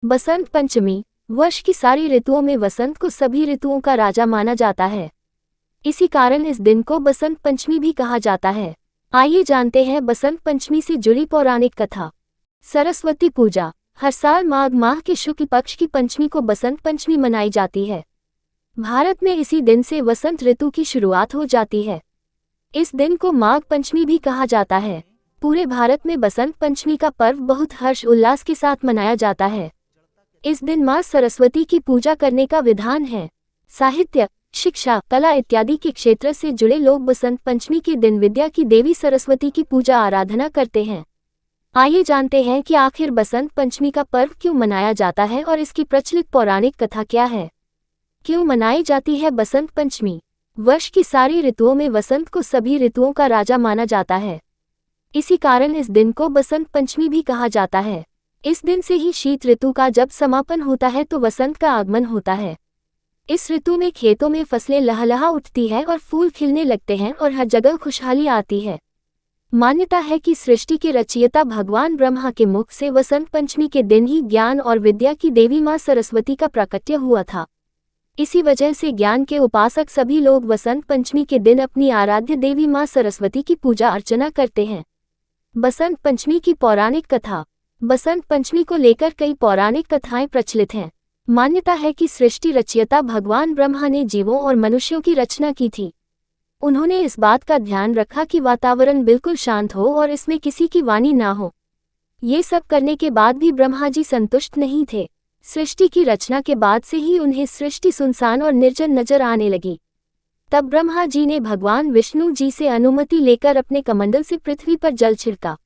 बसंत पंचमी। वर्ष की सारी ऋतुओं में वसंत को सभी ऋतुओं का राजा माना जाता है। इसी कारण इस दिन को बसंत पंचमी भी कहा जाता है। आइए जानते हैं बसंत पंचमी से जुड़ी पौराणिक कथा। सरस्वती पूजा। हर साल माघ माह के शुक्ल पक्ष की पंचमी को बसंत पंचमी मनाई जाती है। भारत में इसी दिन से वसंत ऋतु की शुरुआत हो जाती है। इस दिन को माघ पंचमी भी कहा जाता है। पूरे भारत में बसंत पंचमी का पर्व बहुत हर्ष उल्लास के साथ मनाया जाता है। इस दिन मां सरस्वती की पूजा करने का विधान है। साहित्य, शिक्षा, कला इत्यादि के क्षेत्र से जुड़े लोग बसंत पंचमी के दिन विद्या की देवी सरस्वती की पूजा आराधना करते हैं। आइए जानते हैं कि आखिर बसंत पंचमी का पर्व क्यों मनाया जाता है और इसकी प्रचलित पौराणिक कथा क्या है। क्यों मनाई जाती है बसंत पंचमी। वर्ष की सारी ऋतुओं में वसंत को सभी ऋतुओं का राजा माना जाता है। इसी कारण इस दिन को बसंत पंचमी भी कहा जाता है। इस दिन से ही शीत ऋतु का जब समापन होता है तो वसंत का आगमन होता है। इस ऋतु में खेतों में फसलें लहलहा उठती है और फूल खिलने लगते हैं और हर जगह खुशहाली आती है। मान्यता है कि सृष्टि के रचयिता भगवान ब्रह्मा के मुख से वसंत पंचमी के दिन ही ज्ञान और विद्या की देवी मां सरस्वती का प्राकट्य हुआ था। इसी वजह से ज्ञान के उपासक सभी लोग वसंत पंचमी के दिन अपनी आराध्य देवी मां सरस्वती की पूजा अर्चना करते हैं। बसंत पंचमी की पौराणिक कथा। बसंत पंचमी को लेकर कई पौराणिक कथाएं प्रचलित हैं। मान्यता है कि सृष्टि रचयिता भगवान ब्रह्मा ने जीवों और मनुष्यों की रचना की थी। उन्होंने इस बात का ध्यान रखा कि वातावरण बिल्कुल शांत हो और इसमें किसी की वाणी ना हो। ये सब करने के बाद भी ब्रह्मा जी संतुष्ट नहीं थे। सृष्टि की रचना के बाद से ही उन्हें सृष्टि सुनसान और निर्जन नजर आने लगी। तब ब्रह्मा जी ने भगवान विष्णु जी से अनुमति लेकर अपने कमंडल से पृथ्वी पर जल छिड़का।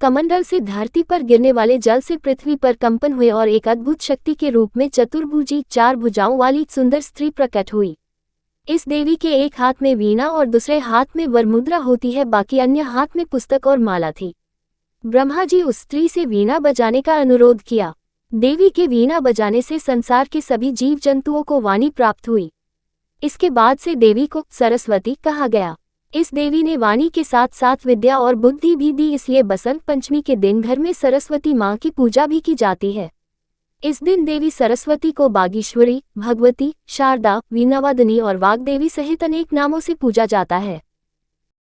कमंडल से धरती पर गिरने वाले जल से पृथ्वी पर कंपन हुए और एक अद्भुत शक्ति के रूप में चतुर्भुजी 4 भुजाओं वाली सुंदर स्त्री प्रकट हुई। इस देवी के एक हाथ में वीणा और दूसरे हाथ में वरमुद्रा होती है, बाकी अन्य हाथ में पुस्तक और माला थी। ब्रह्मा जी उस स्त्री से वीणा बजाने का अनुरोध किया। देवी के वीणा बजाने से संसार के सभी जीव जंतुओं को वाणी प्राप्त हुई। इसके बाद से देवी को सरस्वती कहा गया। इस देवी ने वाणी के साथ साथ विद्या और बुद्धि भी दी, इसलिए बसंत पंचमी के दिन घर में सरस्वती मां की पूजा भी की जाती है। इस दिन देवी सरस्वती को बागीश्वरी, भगवती, शारदा, वीणावादिनी और वाग्देवी सहित अनेक नामों से पूजा जाता है।